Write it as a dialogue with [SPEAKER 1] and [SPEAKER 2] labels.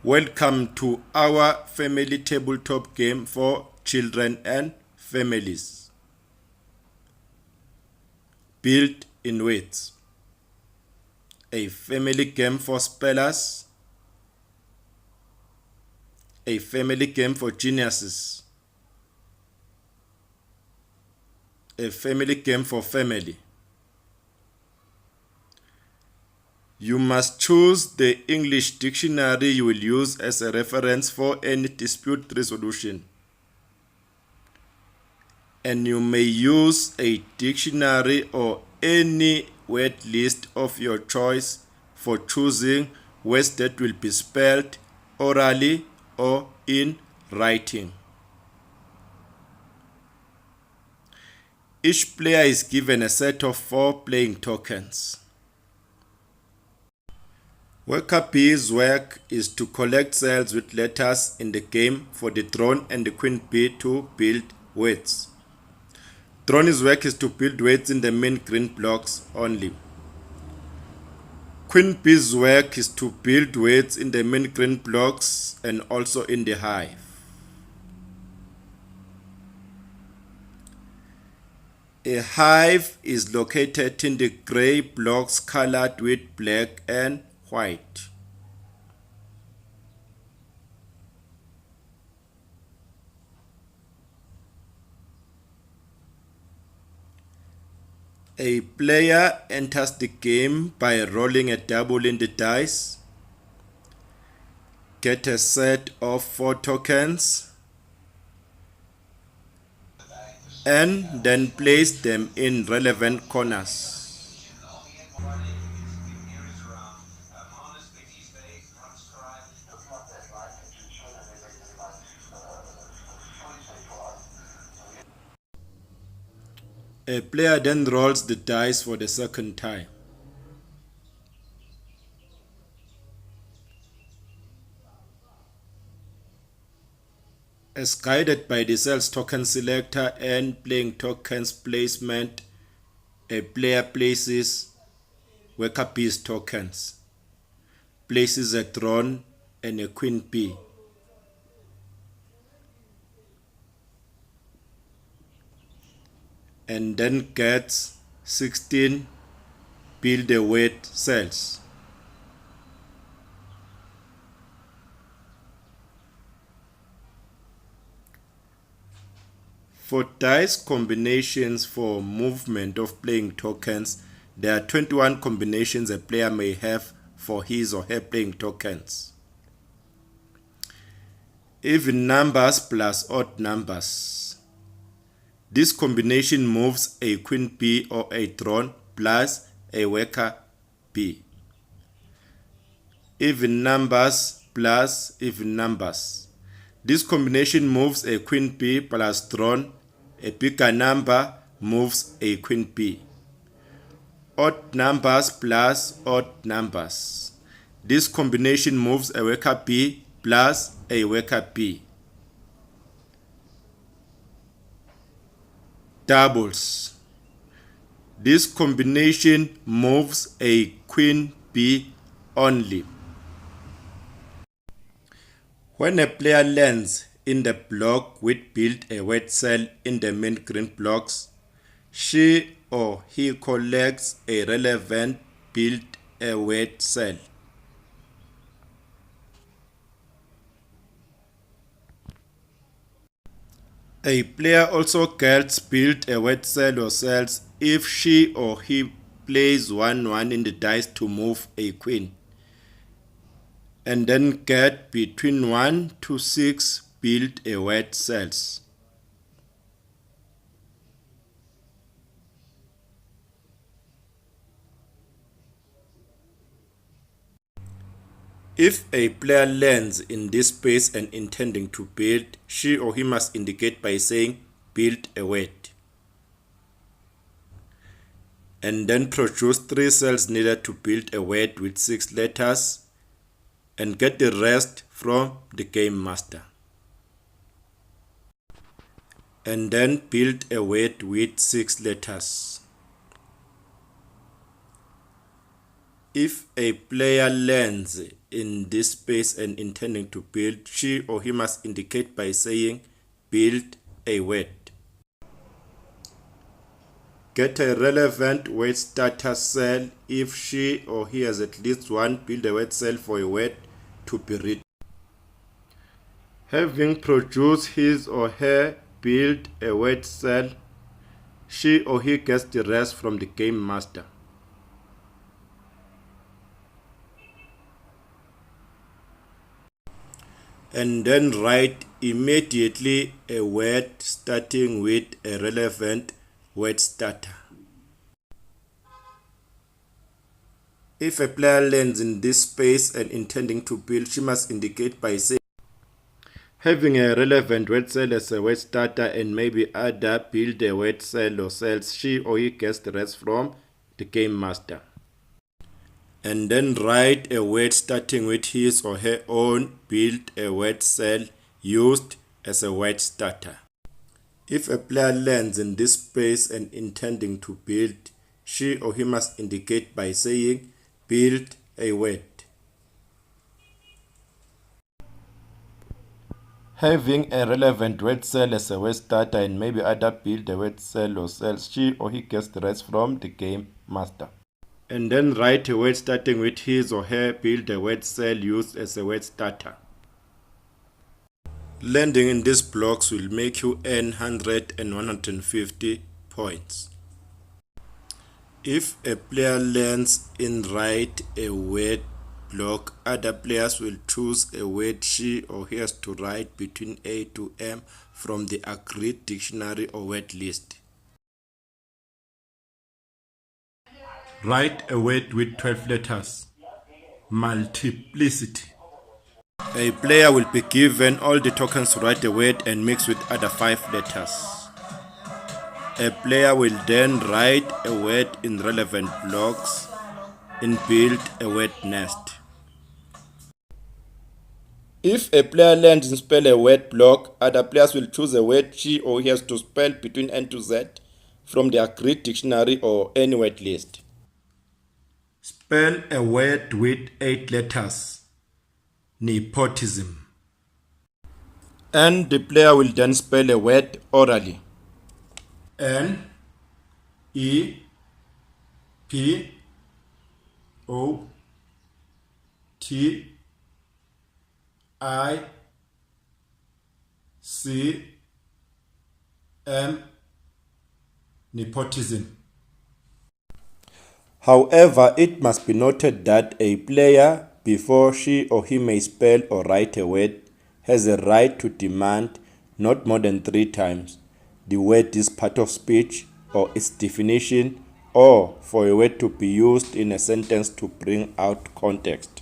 [SPEAKER 1] Welcome to our family tabletop game for children and families. Built in Words. A family game for spellers. A family game for geniuses. A family game for family. You must choose the English dictionary you will use as a reference for any dispute resolution. And you may use a dictionary or any word list of your choice for choosing words that will be spelled orally or in writing. Each player is given a set of 4 playing tokens. Worker B's work is to collect cells with letters in the game for the drone and the Queen Bee to build words. Drone's work is to build words in the main green blocks only. Queen Bee's work is to build words in the main green blocks and also in the hive. A hive is located in the gray blocks colored with black and white. A player enters the game by rolling a double in the dice, get a set of 4 tokens, and then place them in relevant corners. A player then rolls the dice for the second time. As guided by the cells token selector and playing tokens placement, a player places Worker Bee's tokens, places a drone and a Queen Bee. And then gets 16 build a word cells. For dice combinations for movement of playing tokens, there are 21 combinations a player may have for his or her playing tokens. Even numbers plus odd numbers. This combination moves a Queen Bee or a drone plus a Worker Bee. Even numbers plus even numbers. This combination moves a Queen Bee plus drone. A bigger number moves a Queen Bee. Odd numbers plus odd numbers. This combination moves a Worker Bee plus a Worker Bee. Doubles. This combination moves a Queen Bee only. When a player lands in the block with build a word cell in the main green blocks, she or he collects a relevant build a word cell. A player also gets build a word cell or cells if she or he plays 1-1 in the dice to move a queen, and then get between 1 to 6 build a word cells. If a player lands in this space and intending to build, she or he must indicate by saying build a word, and then produce 3 cells needed to build a word with 6 letters and get the rest from the game master. And then build a word with 6 letters. If a player lands in this space and intending to build, she or he must indicate by saying build a word. Get a relevant word starter cell if she or he has at least one build a word cell for a word to be written. Having produced his or her build a word cell, she or he gets the rest from the game master. And then write immediately a word starting with a relevant word starter. If a player lands in this space and intending to build, she must indicate by saying having a relevant word cell as a word starter and maybe other build a word cell or cells, she or he gets the rest from the game master. And then write a word starting with his or her own build a word cell used as a word starter. If a player lands in this space and intending to build, she or he must indicate by saying build a word. Having a relevant word cell as a word starter and maybe other build a word cell or cells, she or he gets the rest from the game master. And then write a word starting with his or her build a word cell used as a word starter. Landing in these blocks will make you earn 100 and 150 points. If a player lands in write a word block, other players will choose a word she or he has to write between A to M from the agreed dictionary or word list. Write a word with 12 letters. Multiplicity. A player will be given all the tokens to write a word and mix with other 5 letters. A player will then write a word in relevant blocks and build a word nest. If a player learns to spell a word block, other players will choose a word she or he has to spell between N to Z from the agreed dictionary or any word list. Spell a word with 8 letters. Nepotism. And the player will then spell a word orally. N E P O T I C M, nepotism. However, it must be noted that a player, before she or he may spell or write a word, has a right to demand not more than 3 times the word is part of speech or its definition, or for a word to be used in a sentence to bring out context.